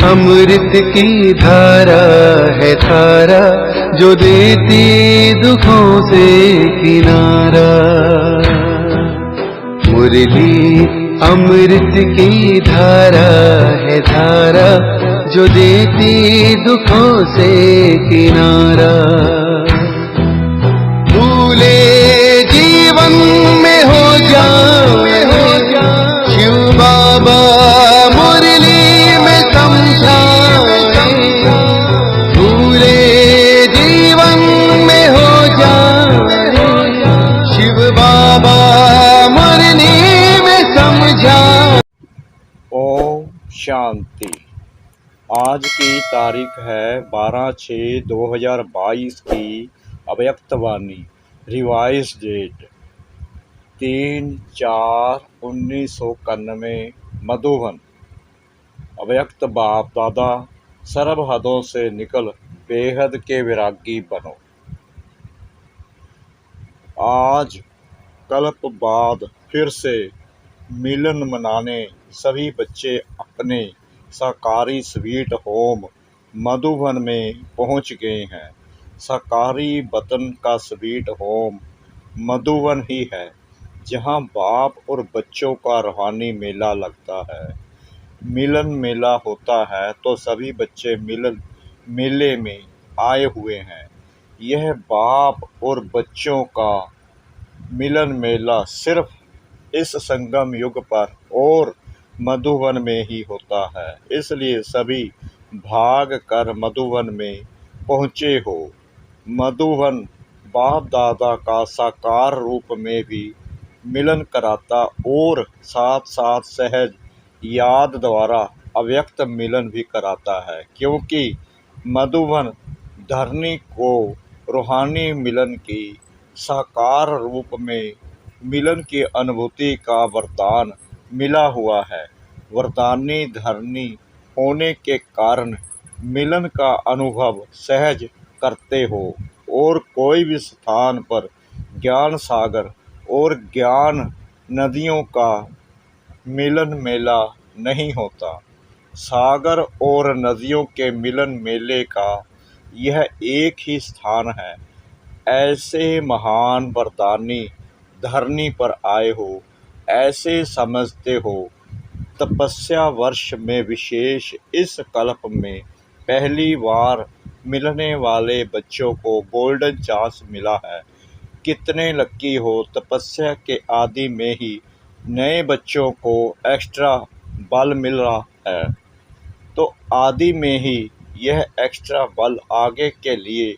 अमृत की धारा है धारा जो देती दुखों से किनारा। मुरली अमृत की धारा है धारा जो देती दुखों से किनारा। भूले जीवन में हो जाए शिव बाबा मुरली में समझाए। भूले जीवन में हो जाए शिव बाबा मुरली में समझाए। ओम शांति। आज की तारीख है 12/6/2022 की अव्यक्तवाणी रिवाइज डेट 3/4/1991 मधुबन। अव्यक्त बाप दादा सर्व हदों से निकल बेहद के विरागी बनो। आज कल्प बाद फिर से मिलन मनाने सभी बच्चे अपने सरकारी स्वीट होम मधुबन में पहुंच गए हैं। सरकारी वतन का स्वीट होम मधुबन ही है जहां बाप और बच्चों का रूहानी मेला लगता है। मिलन मेला होता है तो सभी बच्चे मिलन मेले में आए हुए हैं। यह बाप और बच्चों का मिलन मेला सिर्फ इस संगम युग पर और मधुबन में ही होता है, इसलिए सभी भाग कर मधुबन में पहुँचे हो। मधुबन बाप दादा का साकार रूप में भी मिलन कराता और साथ साथ सहज याद द्वारा अव्यक्त मिलन भी कराता है, क्योंकि मधुबन धरनी को रूहानी मिलन की साकार रूप में मिलन की अनुभूति का वरदान मिला हुआ है। वरदानी धरनी होने के कारण मिलन का अनुभव सहज करते हो और कोई भी स्थान पर ज्ञान सागर और ज्ञान नदियों का मिलन मेला नहीं होता। सागर और नदियों के मिलन मेले का यह एक ही स्थान है। ऐसे महान वरदानी धरनी पर आए हो, ऐसे समझते हो। तपस्या वर्ष में विशेष इस कल्प में पहली बार मिलने वाले बच्चों को गोल्डन चांस मिला है। कितने लक्की हो। तपस्या के आदि में ही नए बच्चों को एक्स्ट्रा बल मिल रहा है, तो आदि में ही यह एक्स्ट्रा बल आगे के लिए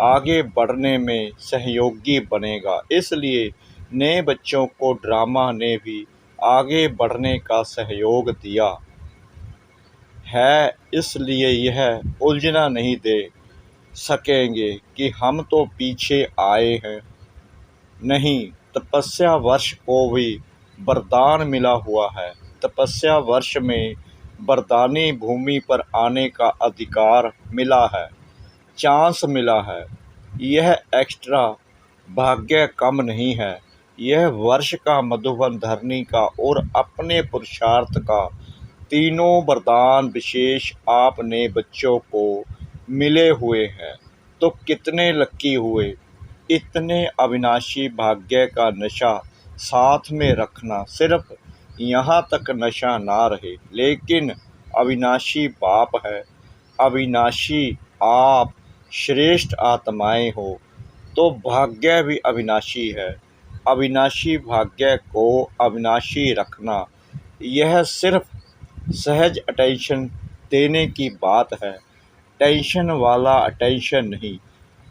आगे बढ़ने में सहयोगी बनेगा। इसलिए नए बच्चों को ड्रामा ने भी आगे बढ़ने का सहयोग दिया है, इसलिए यह उलझना नहीं दे सकेंगे कि हम तो पीछे आए हैं। नहीं, तपस्या वर्ष को भी वरदान मिला हुआ है। तपस्या वर्ष में वरदानी भूमि पर आने का अधिकार मिला है, चांस मिला है। यह एक्स्ट्रा भाग्य कम नहीं है। यह वर्ष का मधुबन धरनी का और अपने पुरुषार्थ का तीनों वरदान विशेष आपने बच्चों को मिले हुए हैं, तो कितने लक्की हुए। इतने अविनाशी भाग्य का नशा साथ में रखना। सिर्फ यहाँ तक नशा ना रहे, लेकिन अविनाशी बाप है, अविनाशी आप श्रेष्ठ आत्माएं हो, तो भाग्य भी अविनाशी है। अविनाशी भाग्य को अविनाशी रखना, यह सिर्फ सहज अटेंशन देने की बात है। टेंशन वाला अटेंशन नहीं,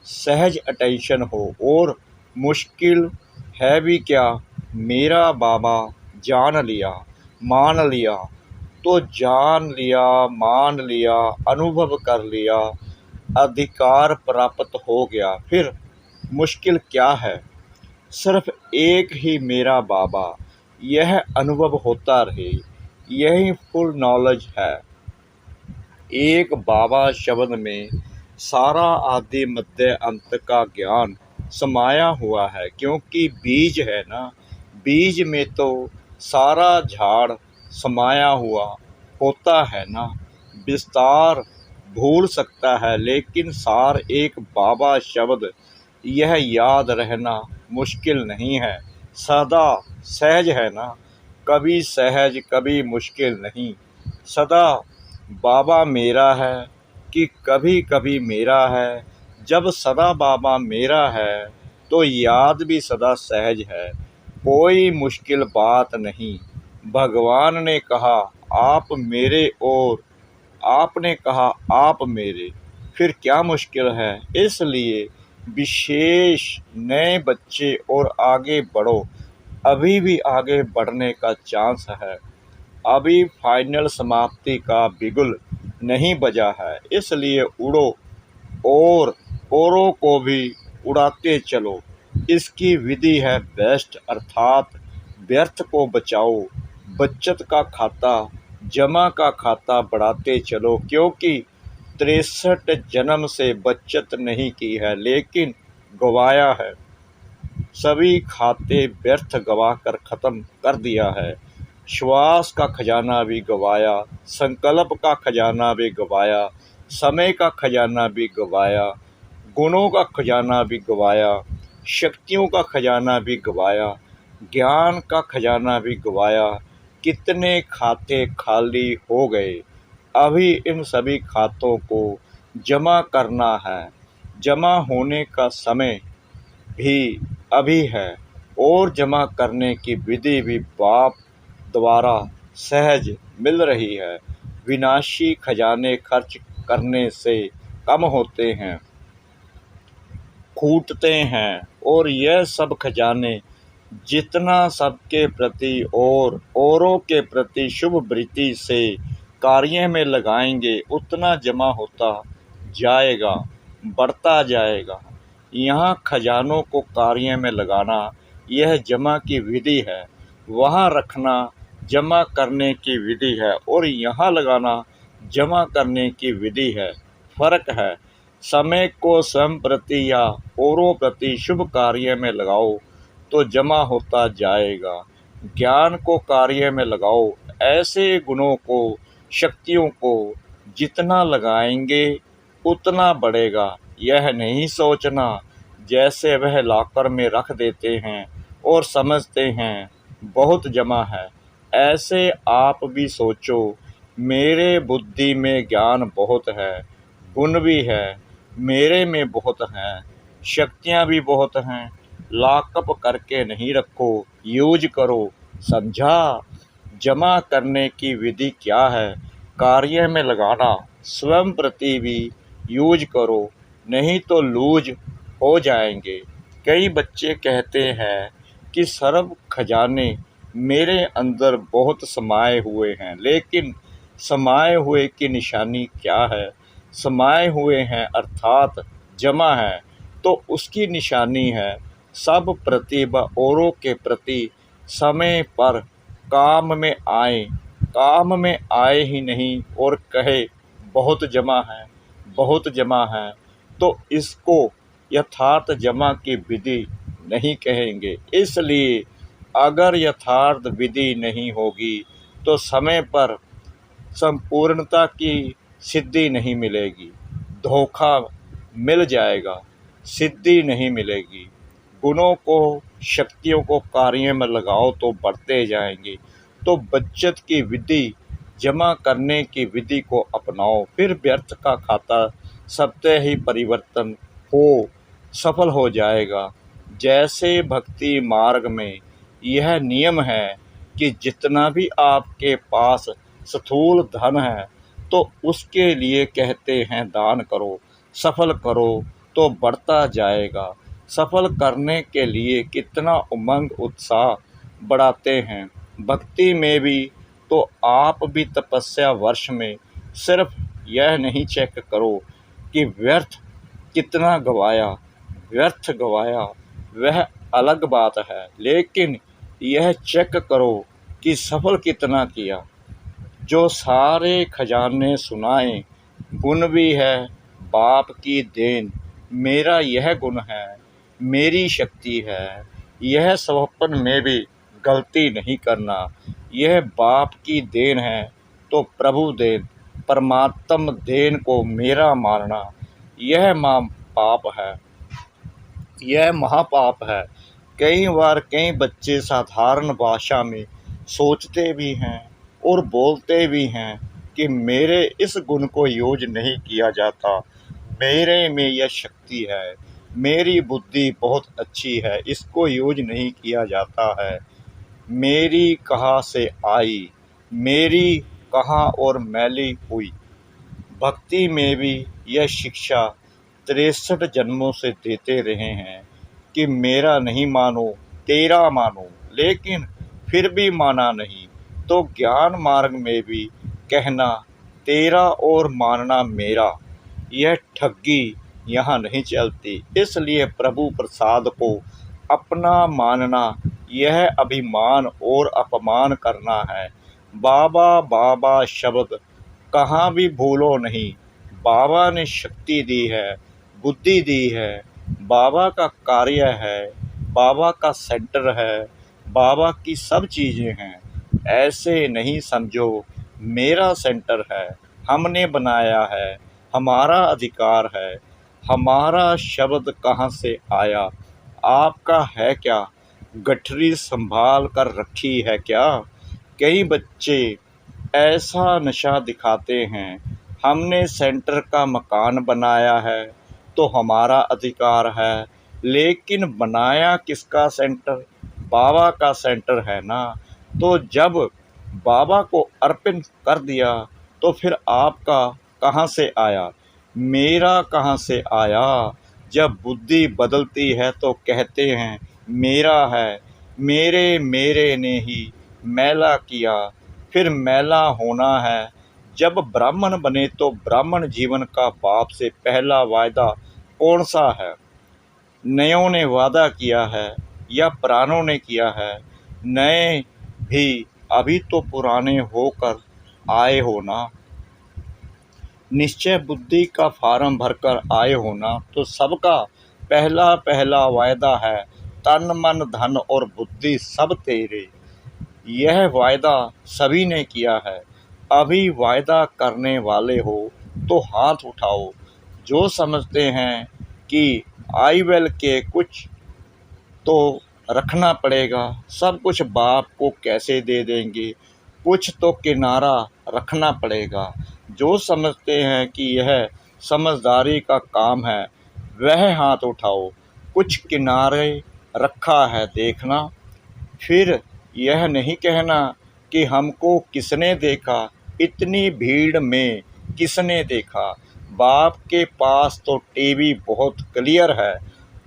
सहज अटेंशन हो। और मुश्किल है भी क्या, मेरा बाबा जान लिया, मान लिया, तो जान लिया, मान लिया, अनुभव कर लिया, अधिकार प्राप्त हो गया। फिर मुश्किल क्या है। सिर्फ एक ही मेरा बाबा, यह अनुभव होता रहे, यही फुल नॉलेज है। एक बाबा शब्द में सारा आदि मध्य अंत का ज्ञान समाया हुआ है, क्योंकि बीज है ना, बीज में तो सारा झाड़ समाया हुआ होता है ना। विस्तार भूल सकता है, लेकिन सार एक बाबा शब्द यह याद रहना मुश्किल नहीं है। सदा सहज है ना, कभी सहज कभी मुश्किल नहीं। सदा बाबा मेरा है कि कभी कभी मेरा है। जब सदा बाबा मेरा है तो याद भी सदा सहज है, कोई मुश्किल बात नहीं। भगवान ने कहा आप मेरे और आपने कहा आप मेरे, फिर क्या मुश्किल है। इसलिए विशेष नए बच्चे और आगे बढ़ो, अभी भी आगे बढ़ने का चांस है। अभी फाइनल समाप्ति का बिगुल नहीं बजा है, इसलिए उड़ो और औरों को भी उड़ाते चलो। इसकी विधि है बेस्ट, अर्थात व्यर्थ को बचाओ। बचत का खाता, जमा का खाता बढ़ाते चलो, क्योंकि 63 जन्म से बचत नहीं की है, लेकिन गवाया है। सभी खाते व्यर्थ गवा कर ख़त्म कर दिया है। श्वास का खजाना भी गवाया, संकल्प का खजाना भी गवाया, समय का खजाना भी गवाया, गुणों का खजाना भी गवाया, शक्तियों का खजाना भी गवाया, ज्ञान का खजाना भी गवाया। कितने खाते खाली हो गए। अभी इन सभी खातों को जमा करना है। जमा होने का समय भी अभी है और जमा करने की विधि भी बाप द्वारा सहज मिल रही है। विनाशी खजाने खर्च करने से कम होते हैं, खूटते हैं, और यह सब खजाने जितना सबके प्रति और औरों के प्रति शुभ वृत्ति से कार्य में लगाएंगे, उतना जमा होता जाएगा, बढ़ता जाएगा। यहाँ खजानों को कार्य में लगाना यह जमा की विधि है, वहाँ रखना जमा करने की विधि है, और यहाँ लगाना जमा करने की विधि है। फर्क है। समय को स्वयं प्रति या औरों प्रति शुभ कार्य में लगाओ तो जमा होता जाएगा। ज्ञान को कार्य में लगाओ। ऐसे गुणों को, शक्तियों को जितना लगाएंगे उतना बढ़ेगा। यह नहीं सोचना जैसे वह लॉकर में रख देते हैं और समझते हैं बहुत जमा है। ऐसे आप भी सोचो, मेरे बुद्धि में ज्ञान बहुत है, गुण भी है, मेरे में बहुत हैं, शक्तियाँ भी बहुत हैं। लॉकअप करके नहीं रखो, यूज करो। समझा? जमा करने की विधि क्या है? कार्य में लगाना। स्वयं प्रति भी यूज करो, नहीं तो लूज हो जाएंगे। कई बच्चे कहते हैं कि सर्व खजाने मेरे अंदर बहुत समाये हुए हैं, लेकिन समाये हुए की निशानी क्या है? समाये हुए हैं अर्थात जमा है, तो उसकी निशानी है सब प्रति व औरों के प्रति समय पर काम में आए। काम में आए ही नहीं और कहे बहुत जमा है, बहुत जमा है, तो इसको यथार्थ जमा की विधि नहीं कहेंगे। इसलिए अगर यथार्थ विधि नहीं होगी तो समय पर संपूर्णता की सिद्धि नहीं मिलेगी, धोखा मिल जाएगा, सिद्धि नहीं मिलेगी। गुणों को, शक्तियों को कार्य में लगाओ तो बढ़ते जाएंगे। तो बचत की विधि, जमा करने की विधि को अपनाओ, फिर व्यर्थ का खाता सबसे ही परिवर्तन हो सफल हो जाएगा। जैसे भक्ति मार्ग में यह नियम है कि जितना भी आपके पास स्थूल धन है तो उसके लिए कहते हैं दान करो, सफल करो तो बढ़ता जाएगा। सफल करने के लिए कितना उमंग उत्साह बढ़ाते हैं। भक्ति में भी तो आप भी तपस्या वर्ष में सिर्फ यह नहीं चेक करो कि व्यर्थ कितना गवाया, व्यर्थ गवाया वह अलग बात है, लेकिन यह चेक करो कि सफल कितना किया। जो सारे खजाने सुनाए, गुण भी है बाप की देन, मेरा यह गुण है, मेरी शक्ति है, यह स्वप्न में भी गलती नहीं करना, यह बाप की देन है तो प्रभु देन, परमात्म देन को मेरा मानना, यह महापाप है, यह महापाप है। कई बार कई बच्चे साधारण भाषा में सोचते भी हैं और बोलते भी हैं कि मेरे इस गुण को यूज नहीं किया जाता, मेरे में यह शक्ति है, मेरी बुद्धि बहुत अच्छी है, इसको यूज नहीं किया जाता है, मेरी कहाँ से आई, मेरी कहाँ और मैली हुई। भक्ति में भी यह शिक्षा 63 जन्मों से देते रहे हैं कि मेरा नहीं मानो तेरा मानो, लेकिन फिर भी माना नहीं। तो ज्ञान मार्ग में भी कहना तेरा और मानना मेरा, यह ठगी यहाँ नहीं चलती। इसलिए प्रभु प्रसाद को अपना मानना यह अभिमान और अपमान करना है। बाबा बाबा शब्द कहाँ भी भूलो नहीं। बाबा ने शक्ति दी है, बुद्धि दी है, बाबा का कार्य है, बाबा का सेंटर है, बाबा की सब चीज़ें हैं। ऐसे नहीं समझो मेरा सेंटर है, हमने बनाया है, हमारा अधिकार है, हमारा शब्द कहाँ से आया, आपका है क्या, गठरी संभाल कर रखी है क्या। कई बच्चे ऐसा नशा दिखाते हैं, हमने सेंटर का मकान बनाया है तो हमारा अधिकार है, लेकिन बनाया किसका सेंटर, बाबा का सेंटर है ना। तो जब बाबा को अर्पण कर दिया तो फिर आपका कहाँ से आया, मेरा कहाँ से आया। जब बुद्धि बदलती है तो कहते हैं मेरा है, मेरे मेरे ने ही मैला किया, फिर मैला होना है। जब ब्राह्मण बने तो ब्राह्मण जीवन का बाप से पहला वायदा कौन सा है, नयों ने वादा किया है या पुरानों ने किया है। नए भी अभी तो पुराने होकर आए हो ना, निश्चय बुद्धि का फार्म भरकर आए हो ना। तो सबका पहला पहला वायदा है तन मन धन और बुद्धि सब तेरे, यह वायदा सभी ने किया है। अभी वायदा करने वाले हो तो हाथ उठाओ। जो समझते हैं कि आई विल के कुछ तो रखना पड़ेगा, सब कुछ बाप को कैसे दे देंगे, कुछ तो किनारा रखना पड़ेगा। जो समझते हैं कि यह समझदारी का काम है वह हाथ उठाओ। कुछ किनारे रखा है देखना, फिर यह नहीं कहना कि हमको किसने देखा, इतनी भीड़ में किसने देखा। बाप के पास तो टीवी बहुत क्लियर है,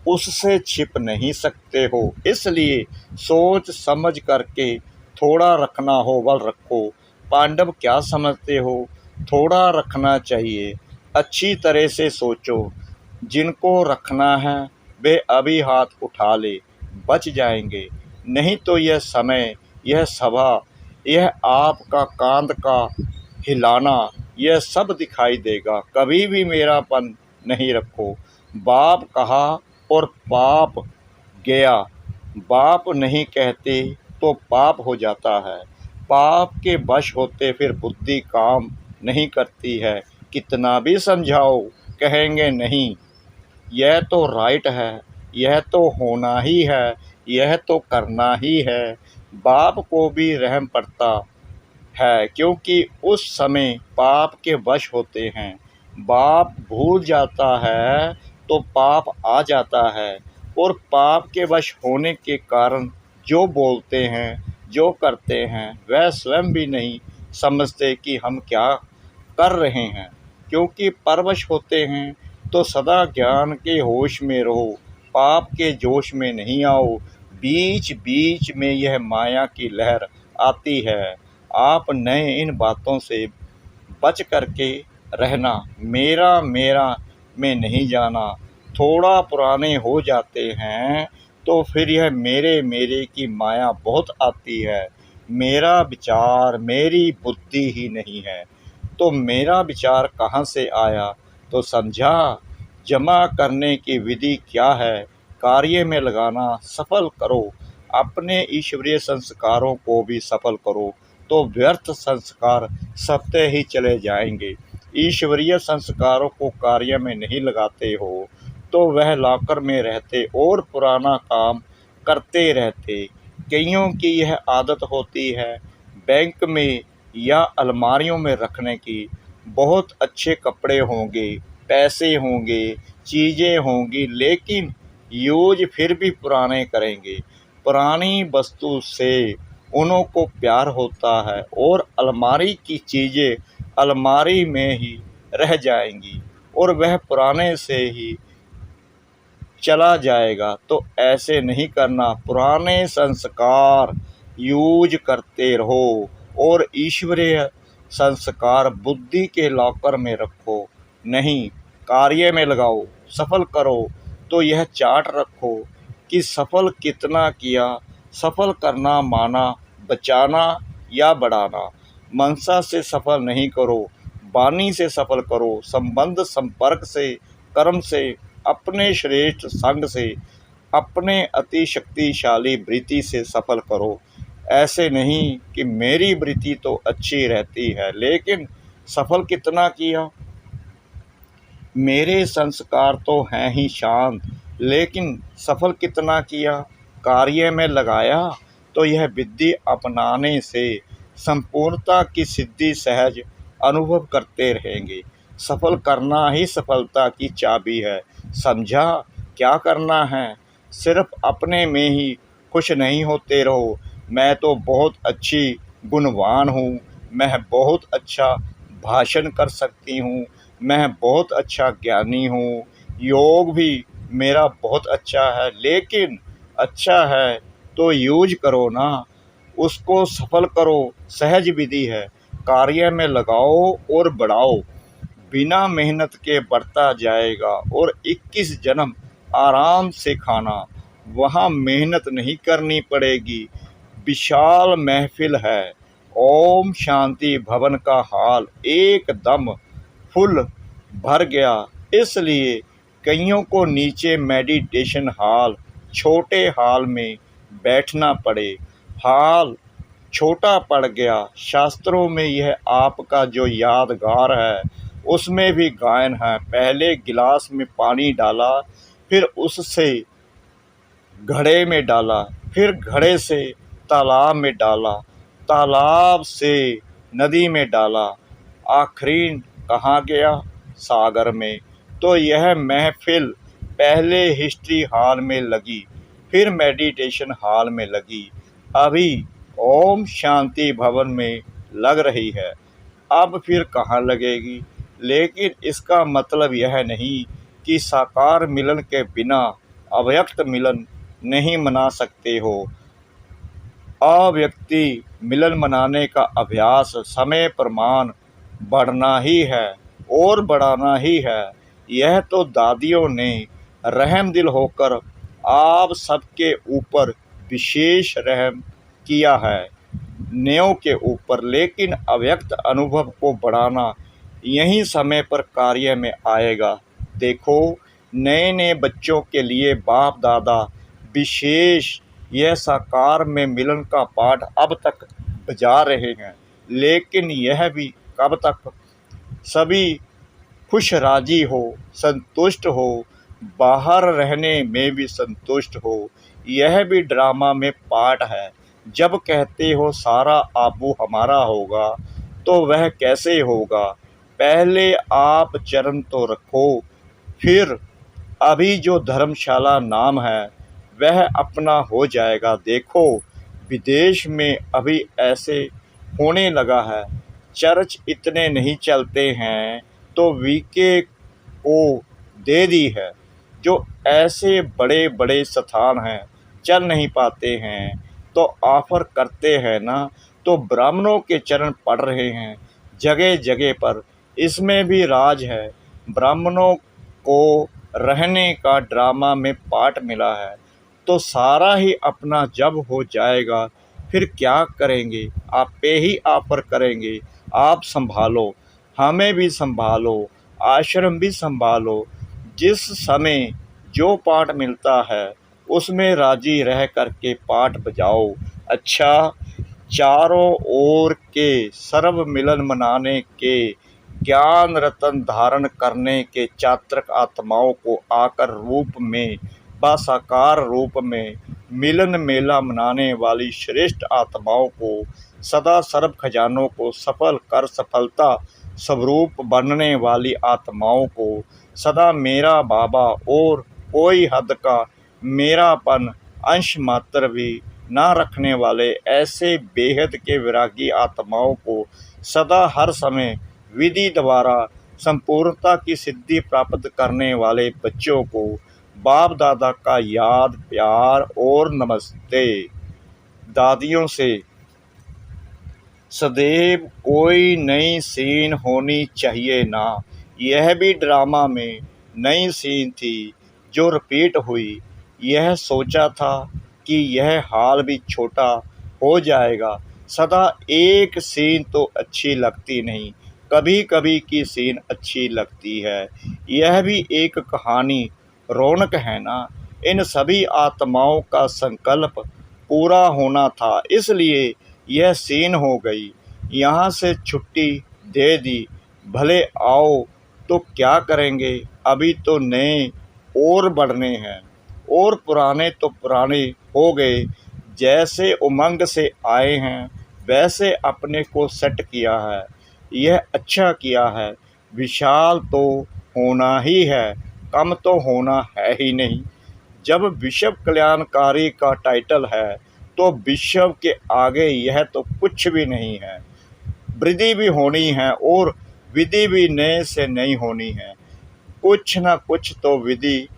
उससे छिप नहीं सकते हो, इसलिए सोच समझ करके थोड़ा रखना हो बल रखो। पांडव क्या समझते हो, थोड़ा रखना चाहिए, अच्छी तरह से सोचो। जिनको रखना है वे अभी हाथ उठा ले, बच जाएंगे। नहीं तो यह समय, यह सभा, यह आपका कांध का हिलाना, यह सब दिखाई देगा। कभी भी मेरापन नहीं रखो। बाप कहा और पाप गया, बाप नहीं कहते तो पाप हो जाता है। पाप के वश होते फिर बुद्धि काम नहीं करती है। कितना भी समझाओ कहेंगे नहीं, यह तो राइट है, यह तो होना ही है, यह तो करना ही है। बाप को भी रहम पड़ता है क्योंकि उस समय पाप के वश होते हैं। बाप भूल जाता है तो पाप आ जाता है, और पाप के वश होने के कारण जो बोलते हैं, जो करते हैं, वह स्वयं भी नहीं समझते कि हम क्या कर रहे हैं। क्योंकि परवश होते हैं तो सदा ज्ञान के होश में रहो, पाप के जोश में नहीं आओ। बीच बीच में यह माया की लहर आती है, आप नए इन बातों से बच करके रहना। मेरा मेरा में नहीं जाना। थोड़ा पुराने हो जाते हैं तो फिर यह मेरे मेरे की माया बहुत आती है। मेरा विचार, मेरी बुद्धि ही नहीं है तो मेरा विचार कहाँ से आया। तो समझा, जमा करने की विधि क्या है, कार्य में लगाना, सफल करो, अपने ईश्वरीय संस्कारों को भी सफल करो, तो व्यर्थ संस्कार सपते ही चले जाएंगे। ईश्वरीय संस्कारों को कार्य में नहीं लगाते हो तो वह लॉकर में रहते और पुराना काम करते रहते। कईयों की यह आदत होती है बैंक में या अलमारियों में रखने की। बहुत अच्छे कपड़े होंगे, पैसे होंगे, चीज़ें होंगी, लेकिन यूज फिर भी पुराने करेंगे। पुरानी वस्तु से उन्हों को प्यार होता है और अलमारी की चीज़ें अलमारी में ही रह जाएंगी और वह पुराने से ही चला जाएगा। तो ऐसे नहीं करना। पुराने संस्कार यूज करते रहो और ईश्वरीय संस्कार बुद्धि के लॉकर में रखो, नहीं कार्य में लगाओ। सफल करो तो यह चार्ट रखो कि सफल कितना किया। सफल करना माना बचाना या बढ़ाना। मनसा से सफल नहीं करो, वाणी से सफल करो। संबंध संपर्क से, कर्म से, अपने श्रेष्ठ संग से, अपने अति शक्तिशाली वृत्ति से सफल करो। ऐसे नहीं कि मेरी वृत्ति तो अच्छी रहती है लेकिन सफल कितना किया। मेरे संस्कार तो हैं ही शांत लेकिन सफल कितना किया। कार्य में लगाया तो यह विधि अपनाने से संपूर्णता की सिद्धि सहज अनुभव करते रहेंगे। सफल करना ही सफलता की चाबी है। समझा क्या करना है। सिर्फ अपने में ही खुश नहीं होते रहो। मैं तो बहुत अच्छी गुणवान हूँ, मैं बहुत अच्छा भाषण कर सकती हूँ, मैं बहुत अच्छा ज्ञानी हूँ, योग भी मेरा बहुत अच्छा है। लेकिन अच्छा है तो यूज करो ना, उसको सफल करो। सहज विधि है, कार्य में लगाओ और बढ़ाओ। बिना मेहनत के बढ़ता जाएगा। और 21 जन्म आराम से खाना, वहाँ मेहनत नहीं करनी पड़ेगी। विशाल महफिल है। ओम शांति भवन का हाल एकदम फुल भर गया। इसलिए कईयों को नीचे मेडिटेशन हॉल, छोटे हॉल में बैठना पड़े। हॉल छोटा पड़ गया। शास्त्रों में यह आपका जो यादगार है उसमें भी गायन है। पहले गिलास में पानी डाला, फिर उससे घड़े में डाला, फिर घड़े से तालाब में डाला, तालाब से नदी में डाला, आखिरी कहाँ गया? सागर में। तो यह महफिल पहले हिस्ट्री हॉल में लगी, फिर मेडिटेशन हॉल में लगी, अभी ओम शांति भवन में लग रही है। अब फिर कहाँ लगेगी? लेकिन इसका मतलब यह नहीं कि साकार मिलन के बिना अव्यक्त मिलन नहीं मना सकते हो। अव्यक्ति मिलन मनाने का अभ्यास समय प्रमाण बढ़ना ही है और बढ़ाना ही है। यह तो दादियों ने रहम दिल होकर आप सबके ऊपर विशेष रहम किया है, न्यों के ऊपर। लेकिन अव्यक्त अनुभव को बढ़ाना यही समय पर कार्य में आएगा। देखो, नए नए बच्चों के लिए बाप दादा विशेष यह साकार में मिलन का पाठ अब तक बजा रहे हैं। लेकिन यह भी कब तक? सभी खुश राजी हो, संतुष्ट हो, बाहर रहने में भी संतुष्ट हो। यह भी ड्रामा में पार्ट है। जब कहते हो सारा आबू हमारा होगा तो वह कैसे होगा? पहले आप चरण तो रखो, फिर अभी जो धर्मशाला नाम है वह अपना हो जाएगा। देखो, विदेश में अभी ऐसे होने लगा है। चर्च इतने नहीं चलते हैं तो वीके को दे दी है। जो ऐसे बड़े बड़े स्थान हैं चल नहीं पाते हैं तो ऑफर करते हैं ना, तो ब्राह्मणों के चरण पड़ रहे हैं जगह जगह पर। इसमें भी राज है। ब्राह्मणों को रहने का ड्रामा में पार्ट मिला है तो सारा ही अपना जब हो जाएगा फिर क्या करेंगे? आप पे ही ऑफर करेंगे। आप संभालो, हमें भी संभालो, आश्रम भी संभालो। जिस समय जो पाठ मिलता है उसमें राजी रह करके पाठ बजाओ। अच्छा, चारों ओर के सर्व मिलन मनाने के, ज्ञान रतन धारण करने के चात्रक आत्माओं को आकर रूप में व साकार रूप में मिलन मेला मनाने वाली श्रेष्ठ आत्माओं को, सदा सर्व खजानों को सफल कर सफलता स्वरूप बनने वाली आत्माओं को, सदा मेरा बाबा और कोई हद का मेरापन अंश मात्र भी न रखने वाले ऐसे बेहद के विरागी आत्माओं को, सदा हर समय विधि द्वारा संपूर्णता की सिद्धि प्राप्त करने वाले बच्चों को बाप दादा का याद प्यार और नमस्ते। दादियों से सदैव कोई नई सीन होनी चाहिए ना। यह भी ड्रामा में नई सीन थी जो रिपीट हुई। यह सोचा था कि यह हाल भी छोटा हो जाएगा। सदा एक सीन तो अच्छी लगती नहीं, कभी कभी की सीन अच्छी लगती है। यह भी एक कहानी रौनक है ना। इन सभी आत्माओं का संकल्प पूरा होना था, इसलिए यह सीन हो गई। यहाँ से छुट्टी दे दी, भले आओ तो क्या करेंगे, अभी तो नए और बढ़ने हैं और पुराने तो पुराने हो गए। जैसे उमंग से आए हैं वैसे अपने को सेट किया है। यह अच्छा किया है। विशाल तो होना ही है, कम तो होना है ही नहीं। जब विश्व कल्याणकारी का टाइटल है तो विश्व के आगे यह तो कुछ भी नहीं है। वृद्धि भी होनी है और विधि भी नए से नई होनी है। कुछ न कुछ तो विधि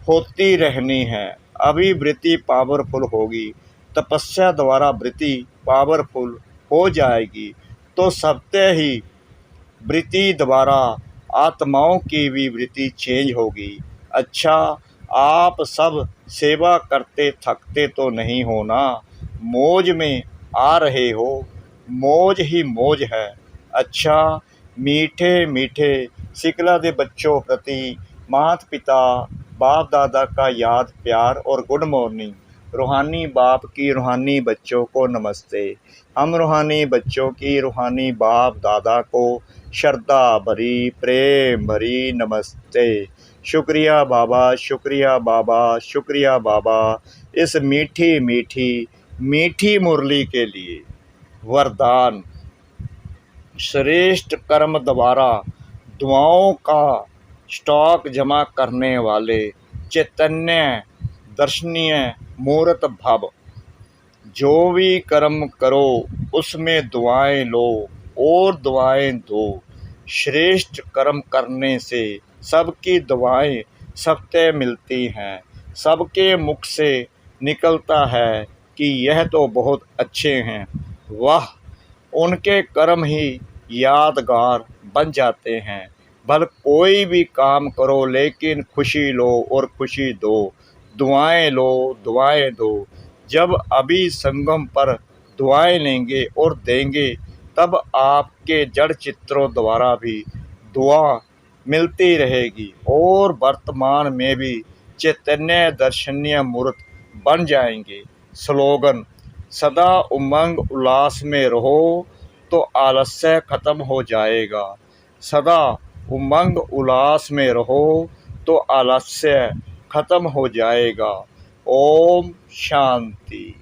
होती रहनी है। अभी वृत्ति पावरफुल होगी, तपस्या द्वारा वृत्ति पावरफुल हो जाएगी तो सबते ही वृत्ति द्वारा आत्माओं की भी वृत्ति चेंज होगी। अच्छा, आप सब सेवा करते थकते तो नहीं हो ना। मौज में आ रहे हो, मौज ही मौज है। अच्छा, मीठे मीठे सिकला दे बच्चों प्रति माता पिता बाप दादा का याद प्यार और गुड मॉर्निंग। रूहानी बाप की रूहानी बच्चों को नमस्ते। हम रूहानी बच्चों की रूहानी बाप दादा को श्रद्धा भरी प्रेम भरी नमस्ते। शुक्रिया बाबा, शुक्रिया बाबा, शुक्रिया बाबा, इस मीठी मीठी मीठी मुरली के लिए। वरदान। श्रेष्ठ कर्म द्वारा दुआओं का स्टॉक जमा करने वाले चैतन्य दर्शनीय मूर्त भव। जो भी कर्म करो उसमें दुआएं लो और दुआएं दो। श्रेष्ठ कर्म करने से सबकी दुआएं सबसे मिलती हैं। सबके मुख से निकलता है कि यह तो बहुत अच्छे हैं। वाह, उनके कर्म ही यादगार बन जाते हैं। भल कोई भी काम करो लेकिन खुशी लो और खुशी दो। दुआएं लो, दुआएं दो। जब अभी संगम पर दुआएं लेंगे और देंगे तब आपके जड़ चित्रों द्वारा भी दुआ मिलती रहेगी और वर्तमान में भी चैतन्य दर्शनीय मूर्त बन जाएंगे। स्लोगन। सदा उमंग उल्लास में रहो तो आलस्य खत्म हो जाएगा। सदा उमंग उल्लास में रहो तो आलस्य खत्म हो जाएगा। ओम शांति।